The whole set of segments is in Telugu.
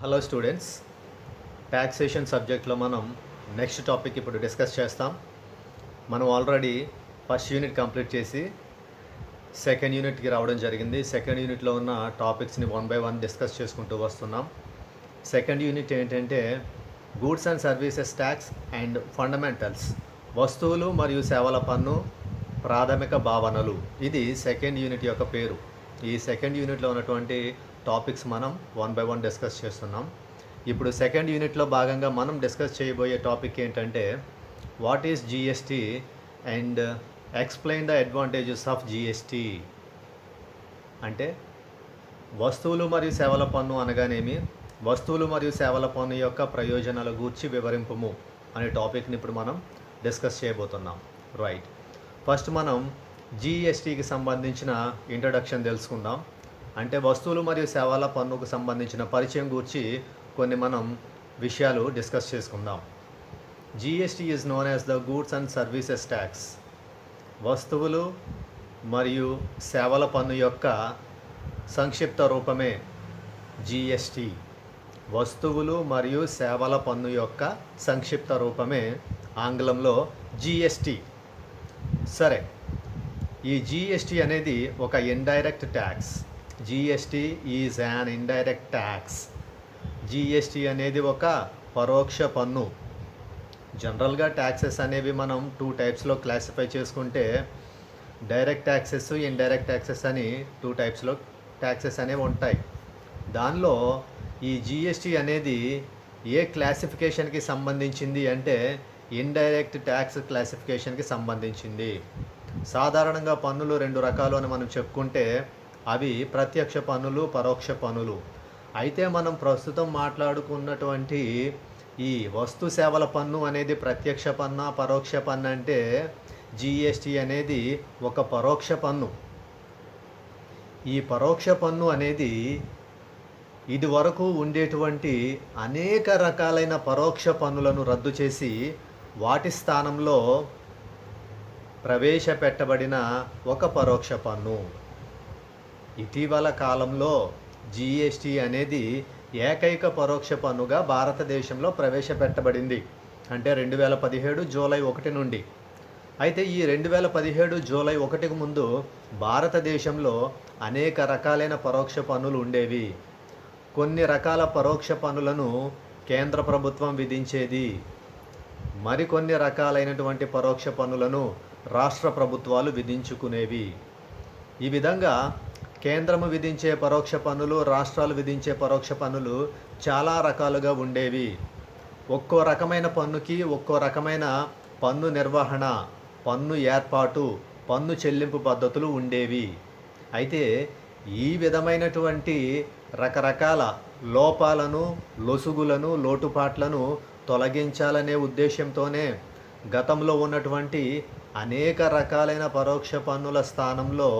హలో స్టూడెంట్స్, ట్యాక్సేషన్ సబ్జెక్ట్లో మనం నెక్స్ట్ టాపిక్ ఇప్పుడు డిస్కస్ చేస్తాం. మనం ఆల్రెడీ ఫస్ట్ యూనిట్ కంప్లీట్ చేసి సెకండ్ యూనిట్కి రావడం జరిగింది. సెకండ్ యూనిట్లో ఉన్న టాపిక్స్ని వన్ బై వన్ డిస్కస్ చేసుకుంటూ వస్తున్నాం. సెకండ్ యూనిట్ ఏంటంటే goods and services tax and fundamentals, వస్తువులు మరియు సేవల పన్ను ప్రాథమిక భావనలు. ఇది సెకండ్ యూనిట్ యొక్క పేరు. ఈ సెకండ్ యూనిట్లో ఉన్నటువంటి టాపిక్స్ మనం వన్ బై వన్ డిస్కస్ చేస్తున్నాం. ఇప్పుడు సెకండ్ యూనిట్లో భాగంగా మనం డిస్కస్ చేయబోయే టాపిక్ ఏంటంటే what is GST and explain the advantages of GST. అంటే వస్తువులు మరియు సేవల పన్ను అనగానేమి, వస్తువులు మరియు సేవల పన్ను యొక్క ప్రయోజనాల గూర్చి వివరింపుము అనే టాపిక్ని ఇప్పుడు మనం డిస్కస్ చేయబోతున్నాం. రైట్, ఫస్ట్ మనం జిఎస్టీకి సంబంధించిన ఇంట్రడక్షన్ తెలుసుకుందాం. అంటే వస్తువులు మరియు సేవల పన్నుకు సంబంధించిన పరిచయం గురించి కొన్ని మనం విషయాలు డిస్కస్ చేసుకుందాం. GST is known as the goods and services tax. వస్తువులు మరియు సేవల పన్ను యొక్క సంక్షిప్త రూపమే జిఎస్టీ. వస్తువులు మరియు సేవల పన్ను యొక్క సంక్షిప్త రూపమే ఆంగ్లంలో జిఎస్టీ. సరే, ఈ జిఎస్టీ అనేది ఒక indirect tax. GST is an indirect tax. GST అనేది ఒక పరోక్ష పన్ను. జనరల్గా ట్యాక్సెస్ అనేవి మనం టూ టైప్స్లో క్లాసిఫై చేసుకుంటే డైరెక్ట్ ట్యాక్సెస్, ఇండైరెక్ట్ ట్యాక్సెస్ అని టూ టైప్స్లో ట్యాక్సెస్ అనేవి ఉంటాయి. దానిలో ఈ జిఎస్టీ అనేది ఏ క్లాసిఫికేషన్కి సంబంధించింది అంటే ఇండైరెక్ట్ ట్యాక్స్ క్లాసిఫికేషన్కి సంబంధించింది. సాధారణంగా పన్నులు రెండు రకాలు అని మనం చెప్పుకుంటే అవి ప్రత్యక్ష పన్నులు, పరోక్ష పన్నులు. అయితే మనం ప్రస్తుతం మాట్లాడుకున్నటువంటి ఈ వస్తు సేవల పన్ను అనేది ప్రత్యక్ష పన్ను, పరోక్ష పన్ను అంటే జిఎస్టీ అనేది ఒక పరోక్ష పన్ను. ఈ పరోక్ష పన్ను అనేది ఇది వరకు ఉండేటువంటి అనేక రకాలైన పరోక్ష పన్నులను రద్దు చేసి వాటి స్థానంలో ప్రవేశపెట్టబడిన ఒక పరోక్ష పన్ను. ఇటీవల కాలంలో జిఎస్టీ అనేది ఏకైక పరోక్ష పన్నుగా భారతదేశంలో ప్రవేశపెట్టబడింది. అంటే 2017 జూలై 1 నుండి. అయితే ఈ 2017 జూలై 1కు ముందు భారతదేశంలో అనేక రకాలైన పరోక్ష పన్నులు ఉండేవి. కొన్ని రకాల పరోక్ష పన్నులను కేంద్ర ప్రభుత్వం విధించేది. మరికొన్ని రకాలైనటువంటి పరోక్ష పన్నులను రాష్ట్ర ప్రభుత్వాలు విధించుకునేవి. ఈ విధంగా కేంద్రము విధించే పరోక్ష పన్నులు, రాష్ట్రాలు విధించే పరోక్ష పన్నులు చాలా రకాలుగా ఉండేవి. ఒక్కో రకమైన పన్నుకి ఒక్కో రకమైన పన్ను నిర్వహణ, పన్ను ఏర్పాటు, పన్ను చెల్లింపు పద్ధతులు ఉండేవి. అయితే ఈ విధమైనటువంటి రకరకాల లోపాలను, లొసుగులను, లోటుపాట్లను తొలగించాలనే ఉద్దేశంతోనే గతంలో ఉన్నటువంటి అనేక రకాలైన పరోక్ష పన్నుల స్థానంలో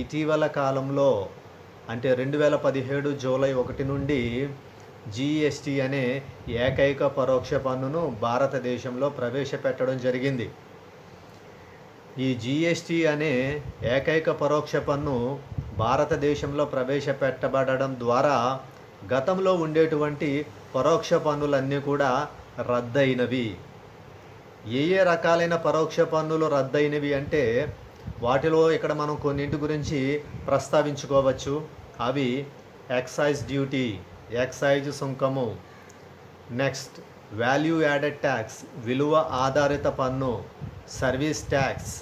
ఇటీవల కాలంలో అంటే 2017 జూలై 1 నుండి జిఎస్టీ అనే ఏకైక పరోక్ష పన్నును భారతదేశంలో ప్రవేశపెట్టడం జరిగింది. ఈ జిఎస్టీ అనే ఏకైక పరోక్ష పన్ను భారతదేశంలో ప్రవేశపెట్టబడడం ద్వారా గతంలో ఉండేటువంటి పరోక్ష పన్నులన్నీ కూడా రద్దయినవి. ఏ రకాలైన పరోక్ష పన్నులు రద్దయినవి అంటే వాటిలో ఇక్కడ మనం కొన్నింటి గురించి ప్రస్తావించుకోవచ్చు. అవి ఎక్సైజ్ డ్యూటీ, ఎక్సైజ్ సుంకము, నెక్స్ట్ వాల్యూ యాడెడ్ ట్యాక్స్, విలువ ఆధారిత పన్ను, సర్వీస్ ట్యాక్స్,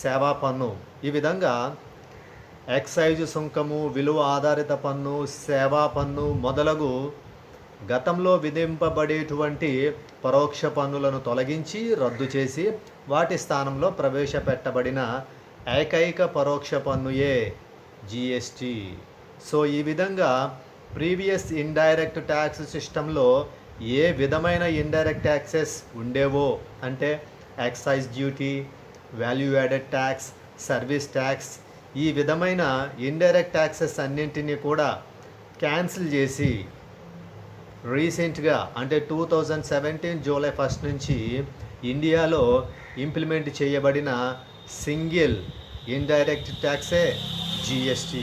సేవా పన్ను. ఈ విధంగా ఎక్సైజ్ సుంకము, విలువ ఆధారిత పన్ను, సేవా పన్ను మొదలగు గతంలో విధింపబడేటువంటి పరోక్ష పన్నులను తొలగించి రద్దు చేసి వాటి స్థానంలో ప్రవేశపెట్టబడిన ఏకైక పరోక్ష పన్నుయే జిఎస్టీ. సో ఈ విధంగా ప్రీవియస్ ఇండైరెక్ట్ ట్యాక్స్ సిస్టంలో ఏ విధమైన ఇండైరెక్ట్ ట్యాక్సెస్ ఉండేవో అంటే excise duty, value added tax, service tax, ఈ విధమైన ఇండైరెక్ట్ ట్యాక్సెస్ అన్నింటినీ కూడా క్యాన్సిల్ చేసి రీసెంట్గా అంటే 2017 జూలై 1 నుంచి ఇండియాలో ఇంప్లిమెంట్ చేయబడిన సింగిల్ ఇండైరెక్ట్ ట్యాక్సే జిఎస్టీ.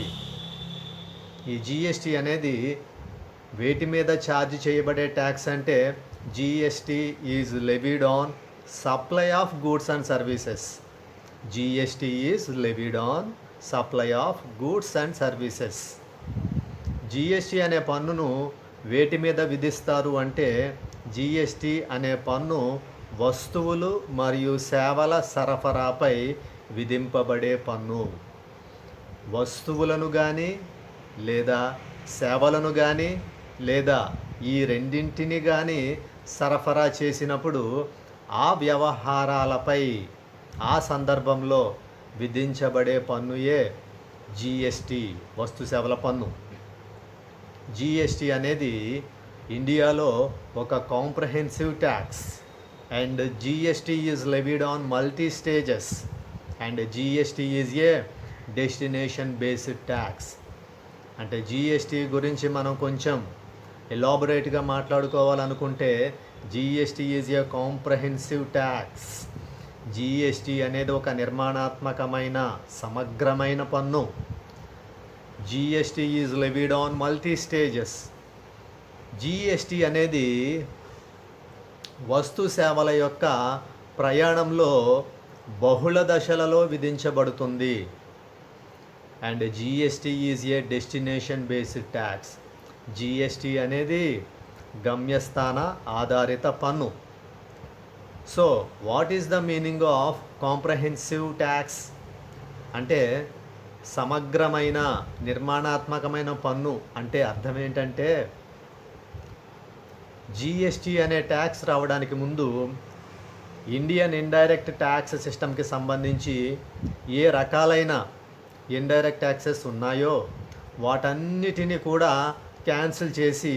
ఈ జిఎస్టీ అనేది వేటి మీద ఛార్జ్ చేయబడే ట్యాక్స్ అంటే GST is levied on supply of goods and services. GST is levied on supply of goods and services. GST అనే పన్నును వేటి మీద విధిస్తారు అంటే జిఎస్టీ అనే పన్ను వస్తువులు మరియు సేవల సరఫరాపై విధింపబడే పన్ను. వస్తువులను కానీ లేదా సేవలను కానీ లేదా ఈ రెండింటిని కానీ సరఫరా చేసినప్పుడు ఆ వ్యవహారాలపై ఆ సందర్భంలో విధించబడే పన్నుయే జిఎస్టీ, వస్తు సేవల పన్ను. జిఎస్టీ అనేది ఇండియాలో ఒక comprehensive tax and GST is levied on multi stages and GST is a destination based tax. అంటే జిఎస్టీ గురించి మనం కొంచెం ఎలాబొరేట్గా మాట్లాడుకోవాలనుకుంటే GST is a comprehensive tax. GST అనేది ఒక నిర్మాణాత్మకమైన సమగ్రమైన పన్ను. GST is levied on multi stages. GST అనేది వస్తు సేవల యొక్క ప్రయాణంలో బహుళ దశలలో విధించబడుతుంది. And GST is a destination based tax. GST అనేది గమ్యస్థాన ఆధారిత పన్ను. So what is the meaning of comprehensive tax అంటే సమగ్రమైన నిర్మాణాత్మకమైన పన్ను అంటే అర్థం ఏంటంటే జిఎస్టీ అనే ట్యాక్స్ రావడానికి ముందు ఇండియన్ ఇండైరెక్ట్ ట్యాక్స్ సిస్టమ్కి సంబంధించి ఏ రకాలైన ఇండైరెక్ట్ ట్యాక్సెస్ ఉన్నాయో వాటన్నిటిని కూడా క్యాన్సిల్ చేసి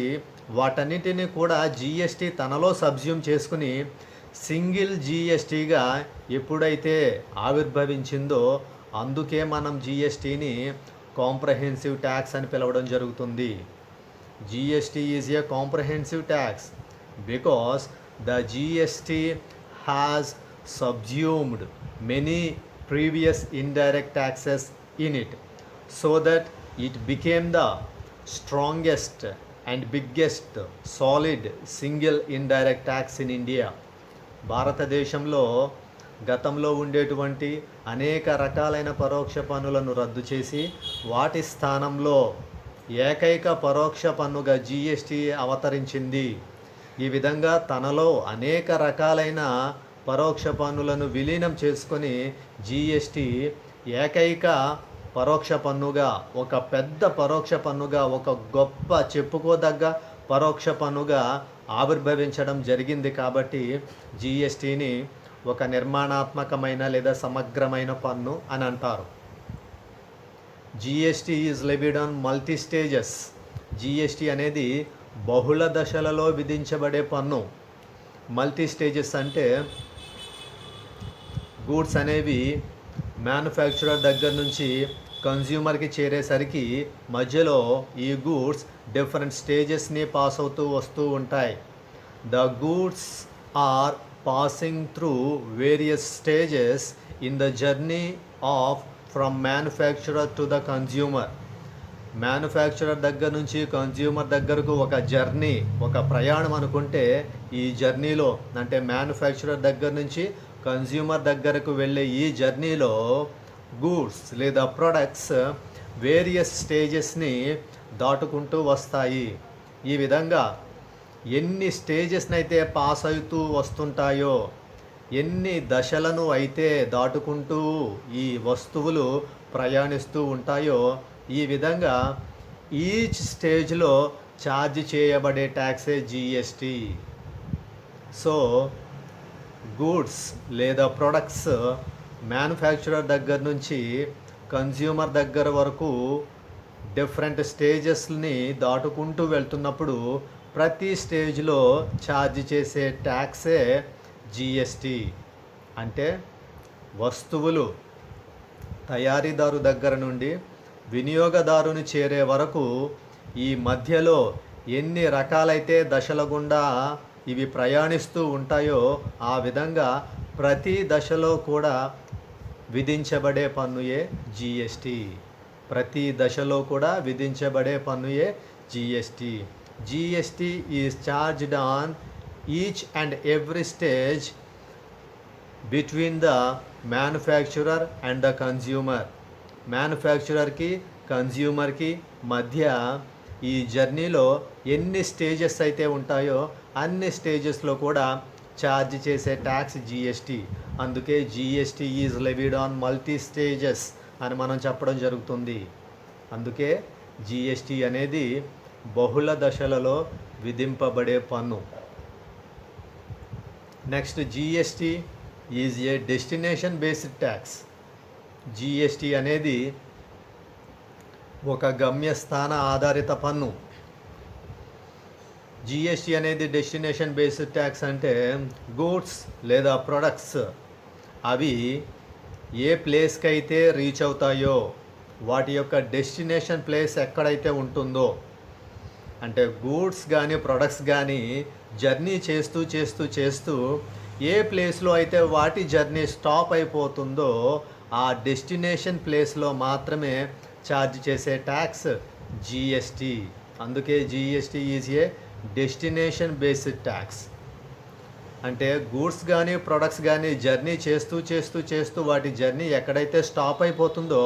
వాటన్నిటిని కూడా జిఎస్టీ తనలో సబ్జ్యూమ్ చేసుకుని సింగిల్ జిఎస్టీగా ఎప్పుడైతే ఆవిర్భవించిందో అందుకే మనం జిఎస్టీని కాంప్రహెన్సివ్ ట్యాక్స్ అని పిలవడం జరుగుతుంది. GST is a comprehensive tax because the GST has subsumed many previous indirect taxes in it so that it became the strongest and biggest solid single indirect tax in India. భారతదేశంలో గతంలో ఉండేటువంటి అనేక రకాలైన పరోక్ష పన్నులను రద్దు చేసి వాటి స్థానంలో ఏకైక పరోక్ష పన్నుగా జిఎస్టీ అవతరించింది. ఈ విధంగా తనలో అనేక రకాలైన పరోక్ష పన్నులను విలీనం చేసుకొని జిఎస్టీ ఏకైక పరోక్ష పన్నుగా, ఒక పెద్ద పరోక్ష పన్నుగా, ఒక గొప్ప చెప్పుకోదగ్గ పరోక్ష పన్నుగా ఆవిర్భవించడం జరిగింది. కాబట్టి జిఎస్టీని ఒక నిర్మాణాత్మకమైన లేదా సమగ్రమైన పన్ను అని అంటారు. GST is levied on multi stages. GST అనేది బహుళ దశలలో విధించబడే పన్ను. మల్టీ స్టేజెస్ అంటే గూడ్స్ అనేవి మ్యానుఫ్యాక్చరర్ దగ్గర నుంచి కన్జ్యూమర్కి చేరేసరికి మధ్యలో ఈ గూడ్స్ డిఫరెంట్ స్టేజెస్ని పాస్ అవుతూ వస్తూ ఉంటాయి. The goods are passing through various stages in the journey of from manufacturer to the consumer. Manufacturer దగ్గర నుంచి కన్జ్యూమర్ దగ్గరకు ఒక జర్నీ, ఒక ప్రయాణం అనుకుంటే ఈ జర్నీలో అంటే మ్యానుఫ్యాక్చరర్ దగ్గర నుంచి కన్జ్యూమర్ దగ్గరకు వెళ్ళే ఈ జర్నీలో గూడ్స్ లేదా ప్రొడక్ట్స్ వేరియస్ స్టేజెస్ని దాటుకుంటూ వస్తాయి. ఈ విధంగా ఎన్ని స్టేజెస్ని అయితే పాస్ అవుతూ వస్తుంటాయో, ఎన్ని దశలను అయితే దాటుకుంటూ ఈ వస్తువులు ప్రయాణిస్తూ ఉంటాయో, ఈ విధంగా ఈచ్ స్టేజ్లో ఛార్జ్ చేయబడే ట్యాక్సే జిఎస్టీ. సో గూడ్స్ లేదా ప్రొడక్ట్స్ మ్యానుఫ్యాక్చరర్ దగ్గర నుంచి కన్జ్యూమర్ దగ్గర వరకు డిఫరెంట్ స్టేజెస్ని దాటుకుంటూ వెళ్తున్నప్పుడు ప్రతి స్టేజ్లో ఛార్జ్ చేసే ట్యాక్సే జిఎస్టీ. అంటే వస్తువులు తయారీదారు దగ్గర నుండి వినియోగదారుని చేరే వరకు ఈ మధ్యలో ఎన్ని రకాలైతే దశల గుండా ఇవి ప్రయాణిస్తూ ఉంటాయో ఆ విధంగా ప్రతి దశలో కూడా విధించబడే పన్నుయే జిఎస్టీ. ప్రతి దశలో కూడా విధించబడే పన్నుయే GST. GST is charged on each and every stage between the manufacturer and the consumer. మ్యానుఫ్యాక్చరర్కి కన్జ్యూమర్కి మధ్య ఈ జర్నీలో ఎన్ని స్టేజెస్ అయితే ఉంటాయో అన్ని స్టేజెస్లో కూడా ఛార్జ్ చేసే ట్యాక్స్ జిఎస్టీ. అందుకే GST is levied on multi stages అని మనం చెప్పడం జరుగుతుంది. అందుకే జిఎస్టీ అనేది బహుళ దశలలో విధింపబడే పన్ను. Next, GST is a destination based tax. GST అనేది ఒక గమ్యస్థాన ఆధారిత పన్ను. జిఎస్టీ అనేది డెస్టినేషన్ బేస్డ్ ట్యాక్స్ అంటే గూడ్స్ లేదా ప్రొడక్ట్స్ అవి ఏ ప్లేస్కి అయితే రీచ్ అవుతాయో వాటి యొక్క డెస్టినేషన్ ప్లేస్ ఎక్కడైతే ఉంటుందో, అంటే గూడ్స్ కానీ ప్రొడక్ట్స్ కానీ జర్నీ చేస్తూ చేస్తూ చేస్తూ ఏ ప్లేస్లో అయితే వాటి జర్నీ స్టాప్ అయిపోతుందో ఆ డెస్టినేషన్ ప్లేస్లో మాత్రమే ఛార్జ్ చేసే ట్యాక్స్ జిఎస్టీ. అందుకే GST is a destination based tax. అంటే గూడ్స్ కానీ ప్రొడక్ట్స్ కానీ జర్నీ చేస్తూ చేస్తూ చేస్తూ వాటి జర్నీ ఎక్కడైతే స్టాప్ అయిపోతుందో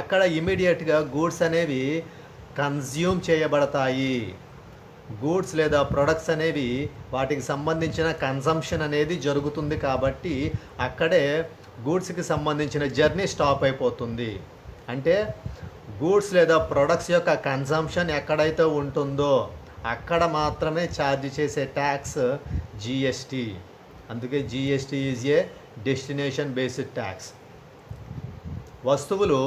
అక్కడ ఇమీడియట్గా గూడ్స్ అనేవి కన్జ్యూమ్ చేయబడతాయి. గూడ్స్ లేదా ప్రొడక్ట్స్ అనేవి వాటికి సంబంధించిన కన్సంప్షన్ అనేది జరుగుతుంది కాబట్టి అక్కడే గూడ్స్కి సంబంధించిన జర్నీ స్టాప్ అయిపోతుంది. అంటే గూడ్స్ లేదా ప్రొడక్ట్స్ యొక్క కన్సంప్షన్ ఎక్కడైతే ఉంటుందో అక్కడ మాత్రమే ఛార్జ్ చేసే ట్యాక్స్ జిఎస్టీ. అందుకే GST is a destination based tax. వస్తువులు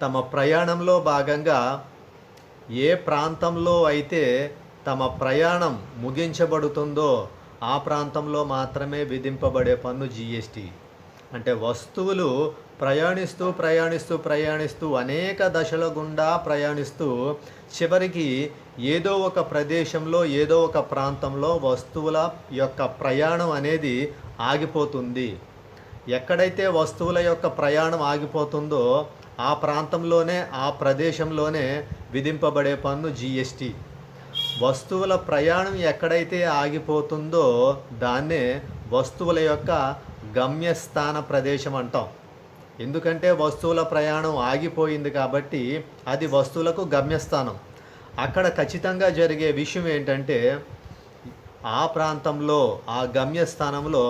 తమ ప్రయాణంలో భాగంగా ఏ ప్రాంతంలో అయితే తమ ప్రయాణం ముగించబడుతుందో ఆ ప్రాంతంలో మాత్రమే విధింపబడే పన్ను జిఎస్టీ. అంటే వస్తువులు ప్రయాణిస్తూ ప్రయాణిస్తూ ప్రయాణిస్తూ అనేక దశల గుండా ప్రయాణిస్తూ చివరికి ఏదో ఒక ప్రదేశంలో ఏదో ఒక ప్రాంతంలో వస్తువుల యొక్క ప్రయాణం అనేది ఆగిపోతుంది. ఎక్కడైతే వస్తువుల యొక్క ప్రయాణం ఆగిపోతుందో ఆ ప్రాంతంలోనే ఆ ప్రదేశంలోనే విధింపబడే పన్ను జిఎస్టీ. వస్తువుల ప్రయాణం ఎక్కడైతే ఆగిపోతుందో దాన్నే వస్తువుల యొక్క గమ్యస్థాన ప్రదేశం అంటాం. ఎందుకంటే వస్తువుల ప్రయాణం ఆగిపోయింది కాబట్టి అది వస్తువులకు గమ్యస్థానం. అక్కడ ఖచ్చితంగా జరిగే విషయం ఏంటంటే ఆ ప్రాంతంలో ఆ గమ్యస్థానంలో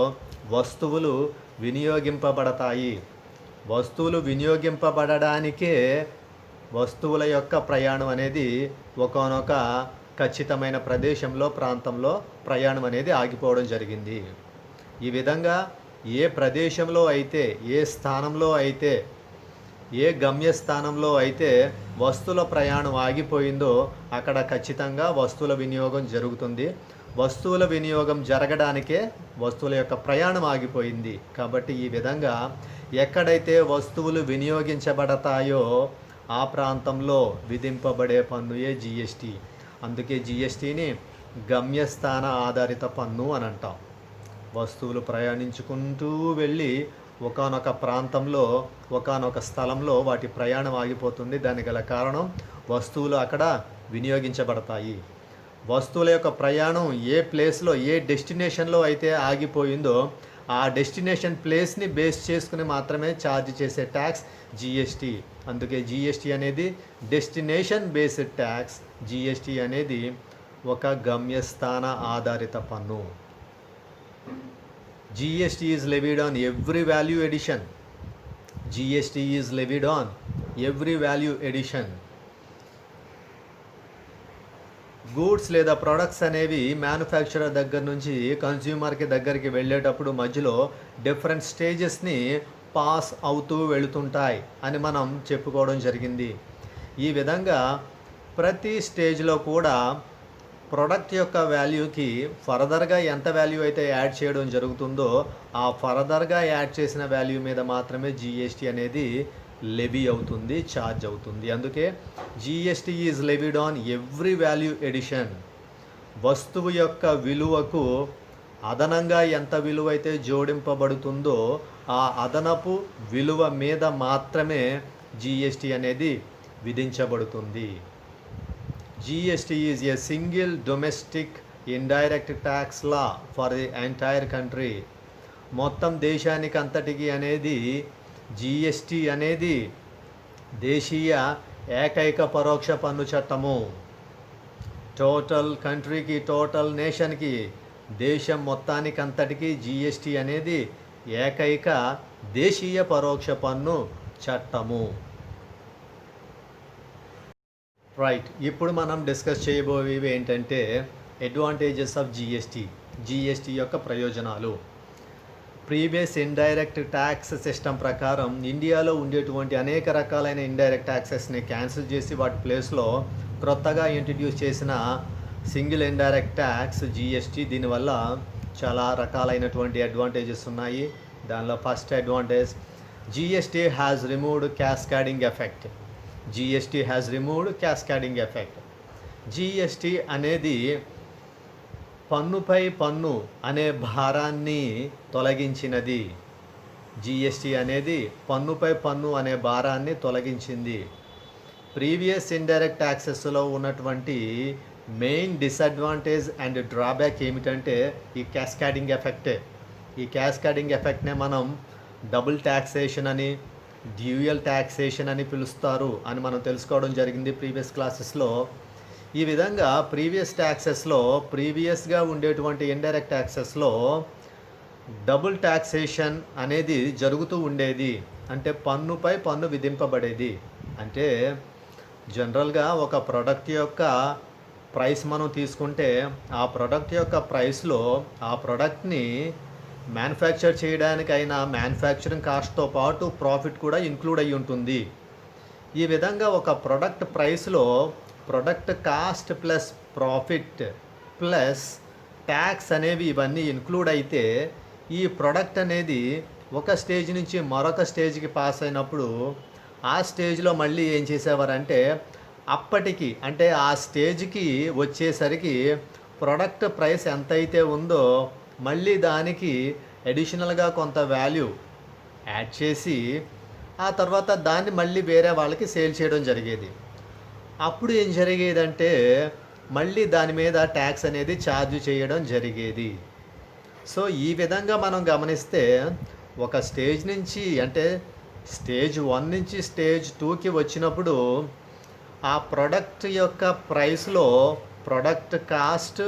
వస్తువులు వినియోగింపబడతాయి. వస్తువులు వినియోగింపబడడానికే వస్తువుల యొక్క ప్రయాణం అనేది ఒకానొక ఖచ్చితమైన ప్రదేశంలో ప్రాంతంలో ప్రయాణం అనేది ఆగిపోవడం జరిగింది. ఈ విధంగా ఏ ప్రదేశంలో అయితే ఏ స్థానంలో అయితే ఏ గమ్యస్థానంలో అయితే వస్తువుల ప్రయాణం ఆగిపోయిందో అక్కడ ఖచ్చితంగా వస్తువుల వినియోగం జరుగుతుంది. వస్తువుల వినియోగం జరగడానికే వస్తువుల యొక్క ప్రయాణం ఆగిపోయింది. కాబట్టి ఈ విధంగా ఎక్కడైతే వస్తువులు వినియోగించబడతాయో ఆ ప్రాంతంలో విధింపబడే పన్నుయే జిఎస్టీ. అందుకే జిఎస్టీని గమ్యస్థాన ఆధారిత పన్ను అని అంటాం. వస్తువులు ప్రయాణించుకుంటూ వెళ్ళి ఒకానొక ప్రాంతంలో ఒకానొక స్థలంలో వాటి ప్రయాణం ఆగిపోతుంది. దానికి గల కారణం వస్తువులు అక్కడ వినియోగించబడతాయి. వస్తువుల యొక్క ప్రయాణం ఏ ప్లేస్లో ఏ డెస్టినేషన్లో అయితే ఆగిపోయిందో ఆ డెస్టినేషన్ ప్లేస్ని బేస్ చేసుకుని మాత్రమే ఛార్జ్ చేసే ట్యాక్స్ జిఎస్టీ. అందుకే జిఎస్టీ అనేది డెస్టినేషన్ బేస్డ్ ట్యాక్స్. జిఎస్టీ అనేది ఒక గమ్యస్థాన ఆధారిత పన్ను. GST is levied on every value addition. GST is levied on every value addition. Goods లేదా ప్రొడక్ట్స్ అనేవి మ్యానుఫ్యాక్చరర్ దగ్గర నుంచి కన్స్యూమర్కి దగ్గరికి వెళ్ళేటప్పుడు మధ్యలో డిఫరెంట్ స్టేజెస్ని పాస్ అవుతూ వెళుతుంటాయి అని మనం చెప్పుకోవడం జరిగింది. ఈ విధంగా ప్రతి స్టేజ్లో కూడా ప్రొడక్ట్ యొక్క వాల్యూకి ఫర్దర్గా ఎంత వాల్యూ అయితే యాడ్ చేయడం జరుగుతుందో ఆ ఫర్దర్గా యాడ్ చేసిన వాల్యూ మీద మాత్రమే జిఎస్టీ అనేది లెవీ అవుతుంది, ఛార్జ్ అవుతుంది. అందుకే GST is levied on every value addition. వస్తువు యొక్క విలువకు అదనంగా ఎంత విలువ అయితే జోడింపబడుతుందో ఆ అదనపు విలువ మీద మాత్రమే జిఎస్టీ అనేది విధించబడుతుంది. GST is a single domestic indirect tax law for the entire country. మొత్తం దేశానికి అంతటికి అనేది GST అనేది దేశీయ ఏకైక పరోక్ష పన్ను చట్టము. టోటల్ కంట్రీకి, టోటల్ నేషన్కి, దేశం మొత్తానికి అంతటికి GST అనేది ఏకైక దేశీయ పరోక్ష పన్ను చట్టము. రైట్, ఇప్పుడు మనం డిస్కస్ చేయబోయేవి ఏంటంటే అడ్వాంటేజెస్ ఆఫ్ GST యొక్క ప్రయోజనాలు. ప్రీవియస్ ఇండైరెక్ట్ ట్యాక్స్ సిస్టమ్ ప్రకారం ఇండియాలో ఉండేటువంటి అనేక రకాలైన ఇండైరెక్ట్ ట్యాక్సెస్ని క్యాన్సిల్ చేసి వాటి ప్లేస్లో క్రొత్తగా ఇంట్రడ్యూస్ చేసిన సింగిల్ ఇండైరెక్ట్ ట్యాక్స్ GST. దీనివల్ల చాలా రకాలైనటువంటి అడ్వాంటేజెస్ ఉన్నాయి. దానిలో first advantage, GST has removed cascading effect. GST అనేది పన్నుపై పన్ను అనే భారాన్ని తొలగించినది. GST అనేది పన్నుపై పన్ను అనే భారాన్ని తొలగించింది. ప్రీవియస్ ఇండైరెక్ట్ ట్యాక్సెస్లో ఉన్నటువంటి మెయిన్ డిసడ్వాంటేజ్ అండ్ డ్రాబ్యాక్ ఏమిటంటే ఈ క్యాస్కాడింగ్ ఎఫెక్టే. ఈ క్యాస్కాడింగ్ ఎఫెక్ట్నే మనం డబుల్ ట్యాక్సేషన్ అని, డ్యూయల్ ట్యాక్సేషన్ అని పిలుస్తారు అని మనం తెలుసుకోవడం జరిగింది ప్రీవియస్ క్లాసెస్లో. ఈ విధంగా ప్రీవియస్గా ఉండేటువంటి ఇండైరెక్ట్ ట్యాక్సెస్లో డబుల్ ట్యాక్సేషన్ అనేది జరుగుతూ ఉండేది. అంటే పన్నుపై పన్ను విధింపబడేది. అంటే జనరల్గా ఒక ప్రోడక్ట్ యొక్క ప్రైస్ మనం తీసుకుంటే ఆ ప్రోడక్ట్ యొక్క ప్రైస్లో ఆ ప్రోడక్ట్ని మ్యానుఫ్యాక్చర్ చేయడానికైనా మ్యానుఫ్యాక్చరింగ్ కాస్ట్తో పాటు ప్రాఫిట్ కూడా ఇంక్లూడ్ అయ్యి ఉంటుంది. ఈ విధంగా ఒక ప్రోడక్ట్ ప్రైస్లో product cost plus profit plus tax అనేవి ఇవన్నీ ఇంక్లూడ్ అయితే ఈ ప్రోడక్ట్ అనేది ఒక స్టేజ్ నుంచి మరొక స్టేజ్కి పాస్ అయినప్పుడు ఆ స్టేజ్లో మళ్ళీ ఏం చేసేవారంటే అప్పటికి అంటే ఆ స్టేజ్కి వచ్చేసరికి ప్రొడక్ట్ ప్రైస్ ఎంతైతే ఉందో మళ్ళీ దానికి అడిషనల్గా కొంత వాల్యూ యాడ్ చేసి ఆ తర్వాత దాన్ని మళ్ళీ వేరే వాళ్ళకి సేల్ చేయడం జరిగేది. అప్పుడు ఏం జరిగేదంటే మళ్ళీ దాని మీద ట్యాక్స్ అనేది ఛార్జ్ చేయడం జరిగేది. సో ఈ విధంగా మనం గమనిస్తే ఒక స్టేజ్ నుంచి అంటే స్టేజ్ 1 నుంచి స్టేజ్ 2కి వచ్చినప్పుడు ఆ ప్రోడక్ట్ యొక్క ప్రైస్లో ప్రోడక్ట్ కాస్ట్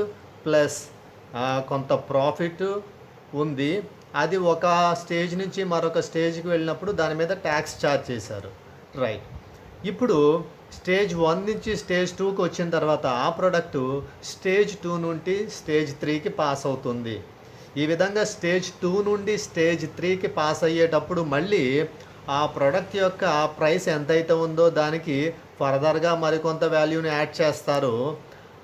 ప్లస్ కొంత ప్రాఫిట్ ఉంది. అది ఒక స్టేజ్ నుంచి మరొక స్టేజ్కి వెళ్ళినప్పుడు దాని మీద ట్యాక్స్ ఛార్జ్ చేశారు. రైట్, ఇప్పుడు స్టేజ్ 1 నుంచి స్టేజ్ 2కి వచ్చిన తర్వాత ఆ ప్రోడక్టు స్టేజ్ 2 నుండి స్టేజ్ 3కి పాస్ అవుతుంది. ఈ విధంగా స్టేజ్ 2 నుండి స్టేజ్ 3కి పాస్ అయ్యేటప్పుడు మళ్ళీ ఆ ప్రోడక్ట్ యొక్క ప్రైస్ ఎంతైతే ఉందో దానికి ఫర్దర్గా మరికొంత వాల్యూని యాడ్ చేస్తారు.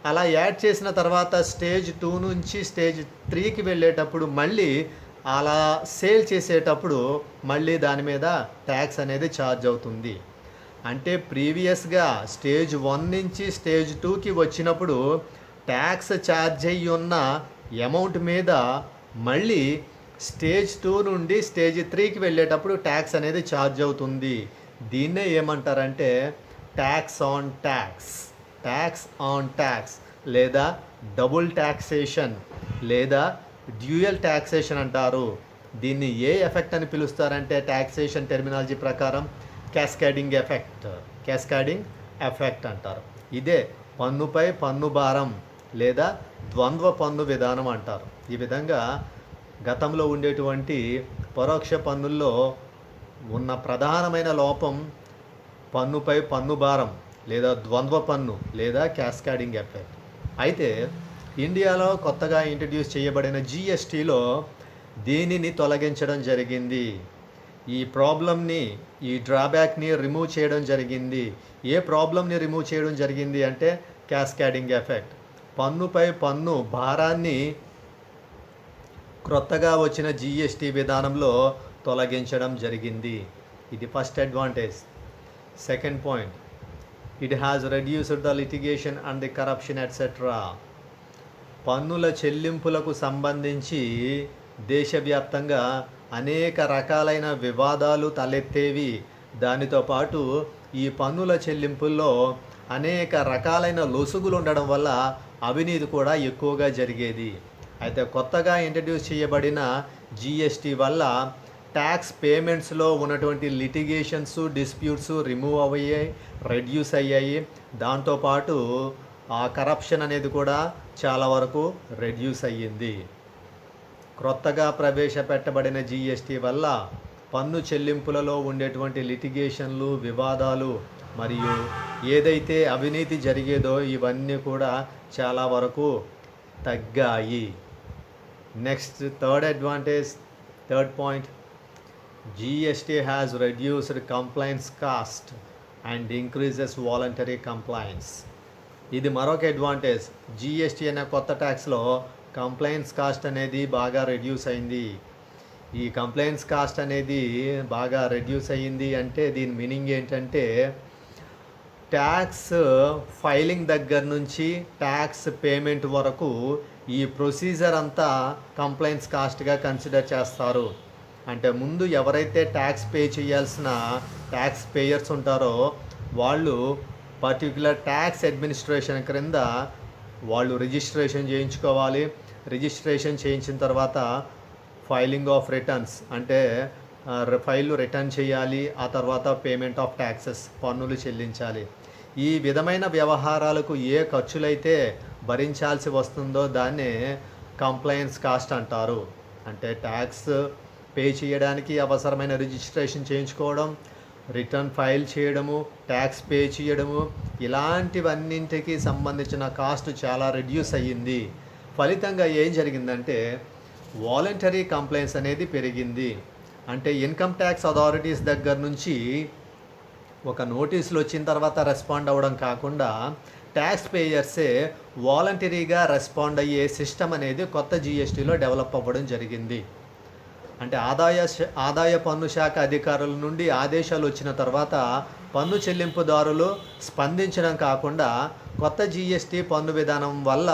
అలా యాడ్ చేసిన తర్వాత స్టేజ్ 2 నుంచి స్టేజ్ 3కి వెళ్ళేటప్పుడు మళ్ళీ అలా సేల్ చేసేటప్పుడు మళ్ళీ దాని మీద ట్యాక్స్ అనేది ఛార్జ్ అవుతుంది. అంటే ప్రీవియస్గా స్టేజ్ 1 నుంచి స్టేజ్ 2కి వచ్చినప్పుడు ట్యాక్స్ ఛార్జ్ అయ్యి ఉన్న అమౌంట్ మీద మళ్ళీ స్టేజ్ 2 నుండి స్టేజ్ 3కి వెళ్ళేటప్పుడు ట్యాక్స్ అనేది ఛార్జ్ అవుతుంది. దీన్నే ఏమంటారంటే ట్యాక్స్ ఆన్ ట్యాక్స్ లేదా డబుల్ ట్యాక్సేషన్ లేదా డ్యూయల్ ట్యాక్సేషన్ అంటారు. దీన్ని ఏ ఎఫెక్ట్ అని పిలుస్తారంటే ట్యాక్సేషన్ టెర్మినాలజీ ప్రకారం క్యాస్కాడింగ్ ఎఫెక్ట్ అంటారు. ఇదే పన్నుపై పన్ను భారం లేదా ద్వంద్వ పన్ను విధానం అంటారు. ఈ విధంగా గతంలో ఉండేటువంటి పరోక్ష పన్నుల్లో ఉన్న ప్రధానమైన లోపం పన్నుపై పన్ను భారం లేదా ద్వంద్వ పన్ను లేదా క్యాస్కాడింగ్ ఎఫెక్ట్. అయితే ఇండియాలో కొత్తగా ఇంట్రడ్యూస్ చేయబడిన GSTలో దీనిని తొలగించడం జరిగింది. ఈ ప్రాబ్లమ్ని ఈ డ్రాబ్యాక్ని రిమూవ్ చేయడం జరిగింది. ఏ ప్రాబ్లమ్ని రిమూవ్ చేయడం జరిగింది అంటే క్యాస్కాడింగ్ ఎఫెక్ట్. పన్నుపై పన్ను భారాన్ని క్రొత్తగా వచ్చిన GST విధానంలో తొలగించడం జరిగింది. ఇది first advantage. Second point, it has reduced the litigation and the corruption etcetera. పన్నుల చెల్లింపులకు సంబంధించి దేశవ్యాప్తంగా అనేక రకాలైన వివాదాలు తలెత్తేవి. దానితో పాటు ఈ పన్నుల చెల్లింపుల్లో అనేక రకాలైన లొసుగులు ఉండడం వల్ల అవినీతి కూడా ఎక్కువగా జరిగేది. అయితే కొత్తగా ఇంట్రడ్యూస్ చేయబడిన జిఎస్టీ వల్ల ట్యాక్స్ పేమెంట్స్లో ఉన్నటువంటి లిటిగేషన్స్, డిస్ప్యూట్స్ రిమూవ్ అయ్యాయి, రెడ్యూస్ అయ్యాయి. దాంతోపాటు ఆ కరప్షన్ అనేది కూడా చాలా వరకు రెడ్యూస్ అయ్యింది. క్రొత్తగా ప్రవేశపెట్టబడిన జిఎస్టీ వల్ల పన్ను చెల్లింపులలో ఉండేటువంటి లిటిగేషన్లు, వివాదాలు మరియు ఏదైతే అవినీతి జరిగేదో ఇవన్నీ కూడా చాలా వరకు తగ్గాయి. Next third point, GST has reduced compliance cost and increases voluntary compliance. ఇది మరొక అడ్వాంటేజ్. జిఎస్టీ అనే కొత్త ట్యాక్స్లో కంప్లైన్స్ కాస్ట్ అనేది బాగా రెడ్యూస్ అయింది. ఈ కంప్లైన్స్ కాస్ట్ అనేది బాగా రెడ్యూస్ అయ్యింది అంటే దీని మీనింగ్ ఏంటంటే ట్యాక్స్ ఫైలింగ్ దగ్గర నుంచి ట్యాక్స్ పేమెంట్ వరకు ఈ ప్రొసీజర్ అంతా కంప్లైన్స్ కాస్ట్గా కన్సిడర్ చేస్తారు. అంటే ముందు ఎవరైతే ట్యాక్స్ పే చేయాల్సిన ట్యాక్స్ పేయర్స్ ఉంటారో వాళ్ళు పర్టిక్యులర్ ట్యాక్స్ అడ్మినిస్ట్రేషన్ క్రింద వాళ్ళు రిజిస్ట్రేషన్ చేయించుకోవాలి. రిజిస్ట్రేషన్ చేయించిన తర్వాత ఫైలింగ్ ఆఫ్ రిటర్న్స్ అంటే ఫైల్ రిటర్న్ చేయాలి. ఆ తర్వాత పేమెంట్ ఆఫ్ ట్యాక్సెస్ పన్నులు చెల్లించాలి. ఈ విధమైన వ్యవహారాలకు ఏ ఖర్చులైతే భరించాల్సి వస్తుందో దాన్నే కంప్లైన్స్ కాస్ట్ అంటారు. అంటే ట్యాక్స్ పే చేయడానికి అవసరమైన రిజిస్ట్రేషన్ చేయించుకోవడం, రిటర్న్ ఫైల్ చేయడము, ట్యాక్స్ పే చేయడము, ఇలాంటివన్నింటికి సంబంధించిన కాస్ట్ చాలా రెడ్యూస్ అయ్యింది. ఫలితంగా ఏం జరిగిందంటే వాలంటరీ కంప్లైంట్స్ అనేది పెరిగింది. అంటే ఇన్కమ్ ట్యాక్స్ అథారిటీస్ దగ్గర నుంచి ఒక నోటీసులు వచ్చిన తర్వాత రెస్పాండ్ అవ్వడం కాకుండా ట్యాక్స్ పేయర్సే వాలంటరీగా రెస్పాండ్ అయ్యే సిస్టమ్ అనేది కొత్త జిఎస్టీలో డెవలప్ అవ్వడం జరిగింది. అంటే ఆదాయ పన్ను శాఖ అధికారుల నుండి ఆదేశాలు వచ్చిన తర్వాత పన్ను చెల్లింపుదారులు స్పందించడం కాకుండా కొత్త జిఎస్టీ పన్ను విధానం వల్ల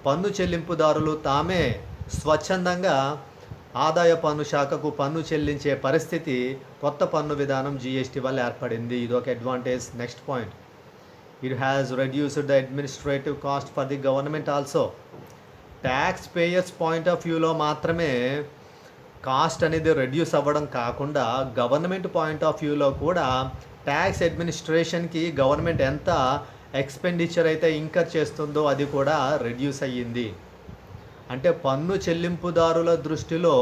పన్ను చెల్లింపుదారులు తామే స్వచ్ఛందంగా ఆదాయ పన్ను శాఖకు పన్ను చెల్లించే పరిస్థితి కొత్త పన్ను విధానం జిఎస్టీ వల్ల ఏర్పడింది. ఇది ఒక advantage. Next point, it has reduced the administrative cost for the government also. Taxpayers point of వ్యూలో మాత్రమే కాస్ట్ అనేది రెడ్యూస్ అవ్వడం కాకుండా గవర్నమెంట్ పాయింట్ ఆఫ్ వ్యూలో కూడా ట్యాక్స్ అడ్మినిస్ట్రేషన్కి గవర్నమెంట్ ఎంత ఎక్స్పెండిచర్ అయితే ఇంకర్ చేస్తుందో అది కూడా రెడ్యూస్ అయ్యింది. అంటే పన్ను చెల్లింపుదారుల దృష్టిలో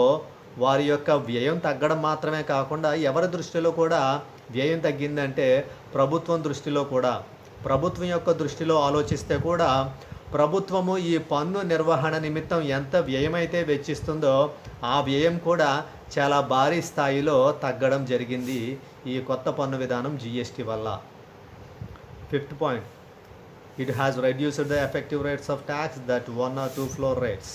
వారి యొక్క వ్యయం తగ్గడం మాత్రమే కాకుండా ఎవరి దృష్టిలో కూడా వ్యయం తగ్గిందంటే ప్రభుత్వం దృష్టిలో కూడా, ప్రభుత్వం యొక్క దృష్టిలో ఆలోచిస్తే కూడా ప్రభుత్వము ఈ పన్ను నిర్వహణ నిమిత్తం ఎంత వ్యయమైతే వెచ్చిస్తుందో ఆ వ్యయం కూడా చాలా భారీ స్థాయిలో తగ్గడం జరిగింది ఈ కొత్త పన్ను విధానం జిఎస్టీ వల్ల. Fifth point, it has reduced the effective rates of tax that 1 or 2 floor rates.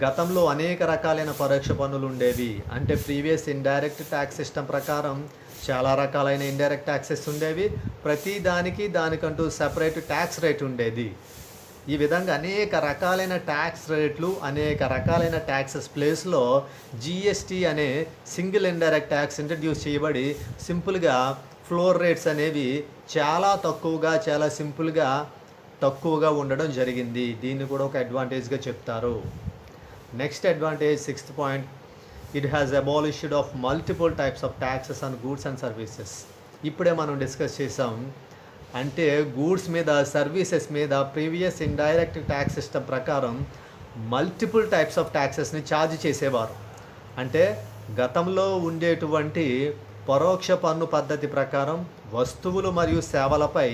గతంలో అనేక రకాలైన పరోక్ష పన్నులు ఉండేవి. అంటే ప్రీవియస్ ఇండైరెక్ట్ ట్యాక్స్ సిస్టమ్ ప్రకారం చాలా రకాలైన ఇండైరెక్ట్ ట్యాక్సెస్ ఉండేవి. ప్రతి దానికంటూ సపరేట్ ట్యాక్స్ రేట్ ఉండేది. ఈ విధంగా అనేక రకాలైన ట్యాక్స్ రేట్లు, అనేక రకాలైన ట్యాక్సెస్ ప్లేస్లో జిఎస్టీ అనే సింగిల్ ఇండైరెక్ట్ ట్యాక్స్ ఇంట్రడ్యూస్ చేయబడి సింపుల్గా ఫ్లోర్ రేట్స్ అనేవి చాలా తక్కువగా, చాలా సింపుల్గా తక్కువగా ఉండడం జరిగింది. దీన్ని కూడా ఒక అడ్వాంటేజ్గా చెప్తారు. Next advantage, sixth point, it has abolished of multiple types of taxes on goods and services. ఇప్పుడే మనం డిస్కస్ చేసాం. అంటే గూడ్స్ మీద, సర్వీసెస్ మీద ప్రీవియస్ ఇండైరెక్ట్ ట్యాక్స్ సిస్టమ్ ప్రకారం మల్టిపుల్ టైప్స్ ఆఫ్ ట్యాక్సెస్ని ఛార్జ్ చేసేవారు. అంటే గతంలో ఉండేటువంటి పరోక్ష పన్ను పద్ధతి ప్రకారం వస్తువులు మరియు సేవలపై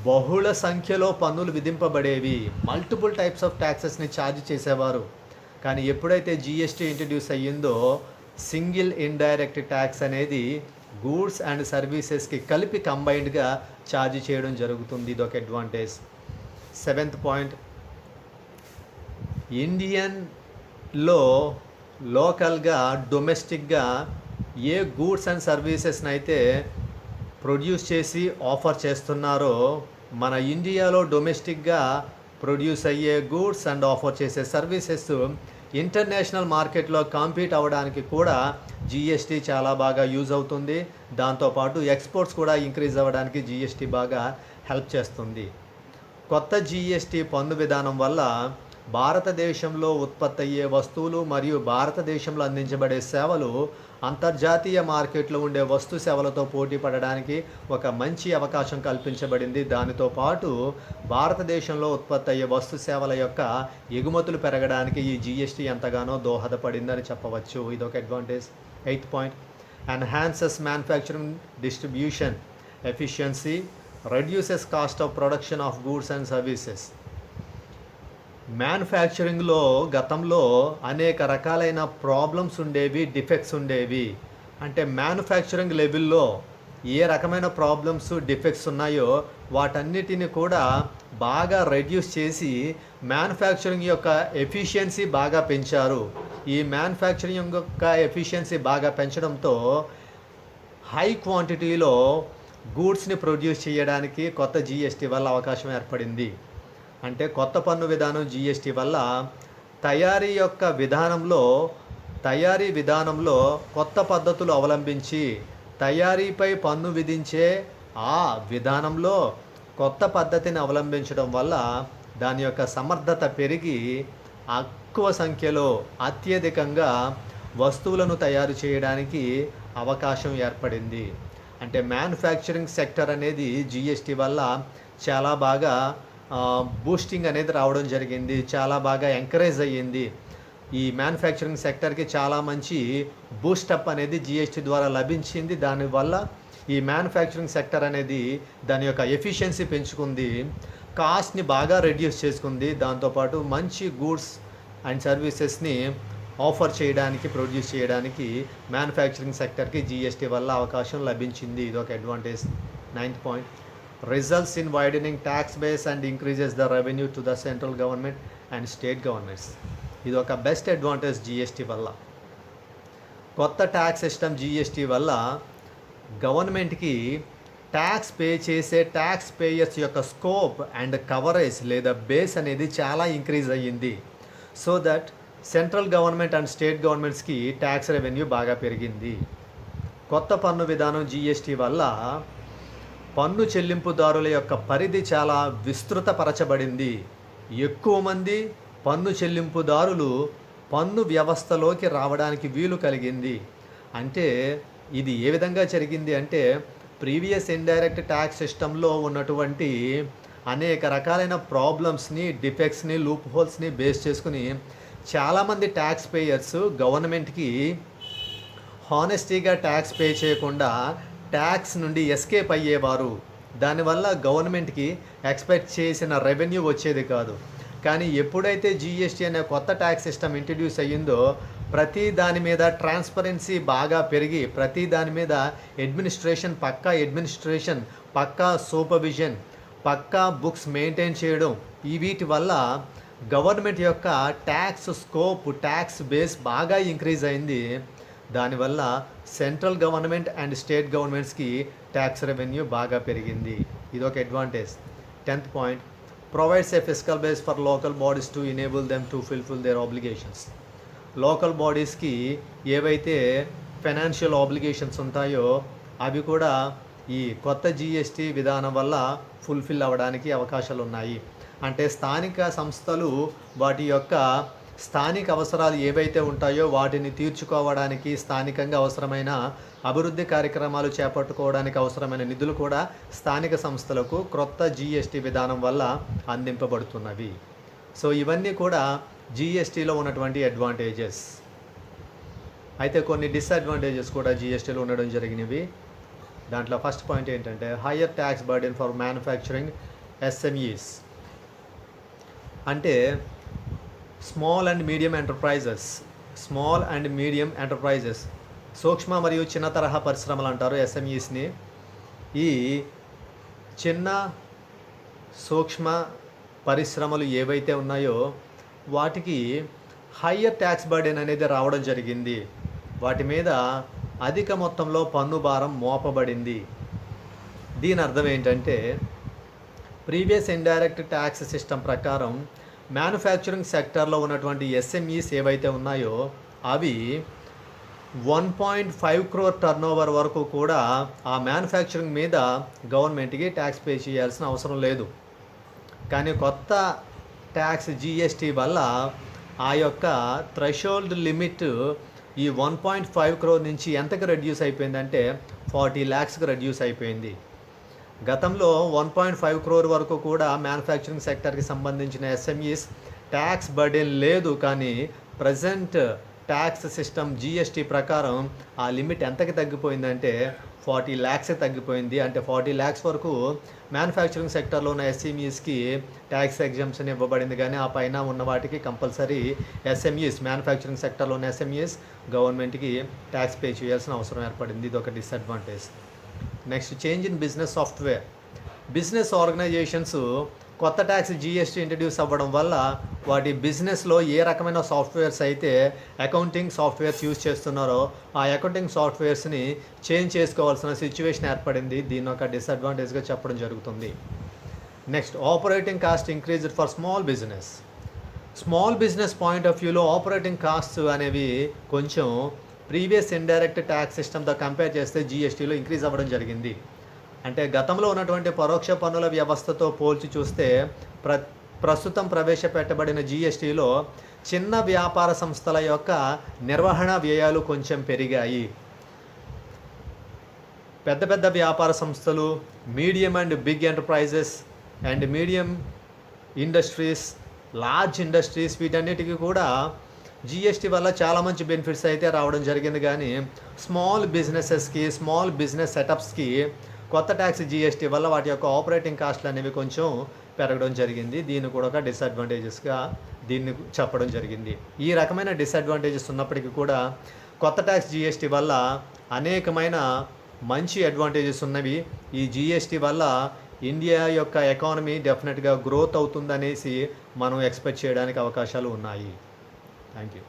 బహుళ సంఖ్యలో పన్నులు విధింపబడేవి. మల్టిపుల్ టైప్స్ ఆఫ్ ట్యాక్సెస్ని ఛార్జ్ చేసేవారు. కానీ ఎప్పుడైతే జిఎస్టీ ఇంట్రడ్యూస్ అయ్యిందో సింగిల్ ఇండైరెక్ట్ ట్యాక్స్ అనేది గూడ్స్ అండ్ సర్వీసెస్కి కలిపి కంబైన్డ్గా ఛార్జ్ చేయడం జరుగుతుంది. ఇది ఒక అడ్వాంటేజ్. సెవెంత్ పాయింట్, ఇండియన్లో లోకల్గా, డొమెస్టిక్గా ఏ గూడ్స్ అండ్ సర్వీసెస్ని అయితే ప్రొడ్యూస్ చేసి ఆఫర్ చేస్తున్నారో మన ఇండియాలో డొమెస్టిక్గా ప్రొడ్యూస్ అయ్యే గూడ్స్ అండ్ ఆఫర్ చేసే సర్వీసెస్ ఇంటర్నేషనల్ మార్కెట్లో కాంపీట్ అవ్వడానికి కూడా జిఎస్టీ చాలా బాగా యూజ్ అవుతుంది. దాంతోపాటు ఎక్స్పోర్ట్స్ కూడా ఇంక్రీజ్ అవ్వడానికి జిఎస్టీ బాగా హెల్ప్ చేస్తుంది. కొత్త జిఎస్టీ పన్ను విధానం వల్ల భారతదేశంలో ఉత్పత్తి అయ్యే వస్తువులు మరియు భారతదేశంలో అందించబడే సేవలు అంతర్జాతీయ మార్కెట్లో ఉండే వస్తు సేవలతో పోటీ పడడానికి ఒక మంచి అవకాశం కల్పించబడింది. దానితో పాటు భారతదేశంలో ఉత్పత్తి అయ్యే వస్తు సేవల యొక్క ఎగుమతులు పెరగడానికి ఈ జిఎస్టీ ఎంతగానో దోహదపడిందని చెప్పవచ్చు. ఇదొక advantage. 8th point, enhances manufacturing distribution efficiency, reduces cost of production of goods and services. మ్యానుఫ్యాక్చరింగ్లో గతంలో అనేక రకాలైన ప్రాబ్లమ్స్ ఉండేవి, డిఫెక్ట్స్ ఉండేవి. అంటే మ్యానుఫ్యాక్చరింగ్ లెవెల్లో ఏ రకమైన ప్రాబ్లమ్స్, డిఫెక్ట్స్ ఉన్నాయో వాటన్నిటిని కూడా బాగా రెడ్యూస్ చేసి మ్యానుఫ్యాక్చరింగ్ యొక్క ఎఫిషియన్సీ బాగా పెంచారు. ఈ మ్యానుఫ్యాక్చరింగ్ యొక్క ఎఫిషియన్సీ బాగా పెంచడంతో హై క్వాంటిటీలో గూడ్స్ని ప్రొడ్యూస్ చేయడానికి కొత్త జిఎస్టీ వల్ల అవకాశం ఏర్పడింది. అంటే కొత్త పన్ను విధానం జిఎస్టీ వల్ల తయారీ విధానంలో కొత్త పద్ధతులు అవలంబించి తయారీపై పన్ను విధించే ఆ విధానంలో కొత్త పద్ధతిని అవలంబించడం వల్ల దాని యొక్క సమర్థత పెరిగి ఎక్కువ సంఖ్యలో అత్యధికంగా వస్తువులను తయారు చేయడానికి అవకాశం ఏర్పడింది. అంటే మ్యానుఫ్యాక్చరింగ్ సెక్టర్ అనేది జిఎస్టీ వల్ల చాలా బాగా బూస్టింగ్ అనేది రావడం జరిగింది. చాలా బాగా ఎంకరేజ్ అయ్యింది. ఈ మ్యానుఫ్యాక్చరింగ్ సెక్టర్కి చాలా మంచి బూస్టప్ అనేది జిఎస్టీ ద్వారా లభించింది. దానివల్ల ఈ మ్యానుఫ్యాక్చరింగ్ సెక్టర్ అనేది దాని యొక్క ఎఫిషియన్సీ పెంచుకుంది, కాస్ట్ని బాగా రెడ్యూస్ చేసుకుంది. దాంతోపాటు మంచి గూడ్స్ అండ్ సర్వీసెస్ని ఆఫర్ చేయడానికి, ప్రొడ్యూస్ చేయడానికి మ్యానుఫ్యాక్చరింగ్ సెక్టర్కి జిఎస్టీ వల్ల అవకాశం లభించింది. ఇది ఒక advantage. 9th point, results in widening tax base and increases the revenue to the central government and state governments. ఇది ఒక బెస్ట్ అడ్వాంటేజ్ జిఎస్టీ వల్ల. కొత్త ట్యాక్స్ సిస్టమ్ జిఎస్టీ వల్ల గవర్నమెంట్కి ట్యాక్స్ పే చేసే ట్యాక్స్ పేయర్స్ యొక్క స్కోప్ అండ్ కవరేజ్ లేదా బేస్ అనేది చాలా ఇంక్రీజ్ అయ్యింది. So that central government and state గవర్నమెంట్స్కి ట్యాక్స్ రెవెన్యూ బాగా పెరిగింది. కొత్త పన్ను విధానం జిఎస్టీ వల్ల పన్ను చెల్లింపుదారుల యొక్క పరిధి చాలా విస్తృతపరచబడింది. ఎక్కువ మంది పన్ను చెల్లింపుదారులు పన్ను వ్యవస్థలోకి రావడానికి వీలు కలిగింది. అంటే ఇది ఏ విధంగా జరిగింది అంటే ప్రీవియస్ ఇండైరెక్ట్ ట్యాక్స్ సిస్టంలో ఉన్నటువంటి అనేక రకాలైన ప్రాబ్లమ్స్ని, డిఫెక్ట్స్ని, లూప్ హోల్స్ని బేస్ చేసుకుని చాలామంది ట్యాక్స్ పేయర్స్ గవర్నమెంట్కి హానెస్టీగా ట్యాక్స్ పే చేయకుండా ట్యాక్స్ నుండి ఎస్కేప్ అయ్యేవారు. దానివల్ల గవర్నమెంట్కి ఎక్స్పెక్ట్ చేసిన రెవెన్యూ వచ్చేది కాదు. కానీ ఎప్పుడైతే జిఎస్టీ అనే కొత్త ట్యాక్స్ సిస్టమ్ ఇంట్రడ్యూస్ అయ్యిందో ప్రతి దాని మీద ట్రాన్స్పరెన్సీ బాగా పెరిగి ప్రతి దాని మీద అడ్మినిస్ట్రేషన్, పక్కా సూపర్విజన్, పక్కా బుక్స్ మెయింటైన్ చేయడం, వీటి వల్ల గవర్నమెంట్ యొక్క ట్యాక్స్ స్కోప్, ట్యాక్స్ బేస్ బాగా ఇంక్రీజ్ అయింది. దానివల్ల సెంట్రల్ గవర్నమెంట్ అండ్ స్టేట్ గవర్నమెంట్స్కి ట్యాక్స్ రెవెన్యూ బాగా పెరిగింది. ఇదొక advantage. 10th point, provides a fiscal base for local bodies to enable them to fulfil their obligations. Local బాడీస్కి ఏవైతే ఫైనాన్షియల్ ఆబ్లిగేషన్స్ ఉంటాయో అవి కూడా ఈ కొత్త జిఎస్టీ విధానం వల్ల ఫుల్ఫిల్ అవ్వడానికి అవకాశాలు ఉన్నాయి. అంటే స్థానిక సంస్థలు వాటి యొక్క స్థానిక అవసరాలు ఏవైతే ఉంటాయో వాటిని తీర్చుకోవడానికి, స్థానికంగా అవసరమైన అభివృద్ధి కార్యక్రమాలు చేపట్టుకోవడానికి అవసరమైన నిధులు కూడా స్థానిక సంస్థలకు క్రొత్త జిఎస్టీ విధానం వల్ల అందింపబడుతున్నవి. సో ఇవన్నీ కూడా జిఎస్టీలో ఉన్నటువంటి అడ్వాంటేజెస్. అయితే కొన్ని డిసడ్వాంటేజెస్ కూడా జిఎస్టీలో ఉండడం జరిగినవి. దాంట్లో ఫస్ట్ పాయింట్ ఏంటంటే higher tax burden for manufacturing SMEs. అంటే స్మాల్ అండ్ మీడియం ఎంటర్ప్రైజెస్, సూక్ష్మ మరియు చిన్న తరహా పరిశ్రమలు అంటారు ఎస్ఎంఈస్ని. ఈ చిన్న సూక్ష్మ పరిశ్రమలు ఏవైతే ఉన్నాయో వాటికి హయ్యర్ ట్యాక్స్ బర్డెన్ అనేది రావడం జరిగింది. వాటి మీద అధిక మొత్తంలో పన్ను భారం మోపబడింది. దీని అర్థం ఏంటంటే ప్రీవియస్ ఇండైరెక్ట్ ట్యాక్స్ సిస్టమ్ ప్రకారం మ్యానుఫ్యాక్చరింగ్ సెక్టర్లో ఉన్నటువంటి ఎస్ఎంఈస్ ఏవైతే ఉన్నాయో అవి 1.5 crore టర్న్ ఓవర్ వరకు కూడా ఆ మ్యానుఫ్యాక్చరింగ్ మీద గవర్నమెంట్కి ట్యాక్స్ పే చేయాల్సిన అవసరం లేదు. కానీ కొత్త ట్యాక్స్ జిఎస్టీ వల్ల ఆ యొక్క థ్రెషోల్డ్ లిమిట్ ఈ 1.5 crore నుంచి ఎంతకు రెడ్యూస్ అయిపోయిందంటే 40 lakhsకి రెడ్యూస్ అయిపోయింది. గతంలో 1.5 crore వరకు కూడా మ్యానుఫ్యాక్చరింగ్ సెక్టర్కి సంబంధించిన ఎస్ఎంఈస్ ట్యాక్స్ బర్డెన్ లేదు. కానీ ప్రజెంట్ ట్యాక్స్ సిస్టమ్ జిఎస్టీ ప్రకారం ఆ లిమిట్ ఎంతకి తగ్గిపోయిందంటే 40 lakhsకి తగ్గిపోయింది. అంటే 40 lakhs వరకు మ్యానుఫ్యాక్చరింగ్ సెక్టర్లో ఉన్న ఎస్ఎంఈస్కి ట్యాక్స్ ఎగ్జంప్షన్ ఇవ్వబడింది. కానీ ఆ పైన ఉన్న వాటికి కంపల్సరీ ఎస్ఎంఈస్ మ్యానుఫ్యాక్చరింగ్ సెక్టర్లో ఉన్న ఎస్ఎంఈస్ గవర్నమెంట్కి ట్యాక్స్ పే చేయాల్సిన అవసరం ఏర్పడింది. ఇది ఒక disadvantage. Next, change in business software. Business organisations కొత్త ట్యాక్స్ జిఎస్టీ ఇంట్రడ్యూస్ అవ్వడం వల్ల వాటి బిజినెస్లో ఏ రకమైన సాఫ్ట్వేర్స్ అయితే అకౌంటింగ్ సాఫ్ట్వేర్స్ యూజ్ చేస్తున్నారో ఆ అకౌంటింగ్ సాఫ్ట్వేర్స్ని చేంజ్ చేసుకోవాల్సిన సిచ్యువేషన్ ఏర్పడింది. దీన్ని ఒక డిసడ్వాంటేజ్గా చెప్పడం జరుగుతుంది. Next, operating cost increased for small business. Small business point of వ్యూలో ఆపరేటింగ్ కాస్ట్ అనేవి కొంచెం ప్రీవియస్ ఇండైరెక్ట్ ట్యాక్స్ సిస్టమ్తో కంపేర్ చేస్తే జిఎస్టీలో ఇంక్రీజ్ అవ్వడం జరిగింది. అంటే గతంలో ఉన్నటువంటి పరోక్ష పన్నుల వ్యవస్థతో పోల్చి చూస్తే ప్రస్తుతం ప్రవేశపెట్టబడిన జిఎస్టీలో చిన్న వ్యాపార సంస్థల యొక్క నిర్వహణ వ్యయాలు కొంచెం పెరిగాయి. పెద్ద పెద్ద వ్యాపార సంస్థలు, medium and big enterprises and medium industries, large industries, వీటన్నిటికీ కూడా జిఎస్టీ వల్ల చాలా మంచి బెనిఫిట్స్ అయితే రావడం జరిగింది. కానీ స్మాల్ బిజినెసెస్కి, స్మాల్ బిజినెస్ సెటప్స్కి కొత్త ట్యాక్స్ జిఎస్టీ వల్ల వాటి యొక్క ఆపరేటింగ్ కాస్ట్లు అనేవి కొంచెం పెరగడం జరిగింది. దీన్ని కూడా ఒక డిసడ్వాంటేజెస్గా దీన్ని చెప్పడం జరిగింది. ఈ రకమైన డిసడ్వాంటేజెస్ ఉన్నప్పటికీ కూడా కొత్త ట్యాక్స్ జిఎస్టీ వల్ల అనేకమైన మంచి అడ్వాంటేజెస్ ఉన్నవి. ఈ జిఎస్టీ వల్ల ఇండియా యొక్క ఎకానమీ డెఫినెట్గా గ్రోత్ అవుతుందనేసి మనం ఎక్స్పెక్ట్ చేయడానికి అవకాశాలు ఉన్నాయి. Thank you.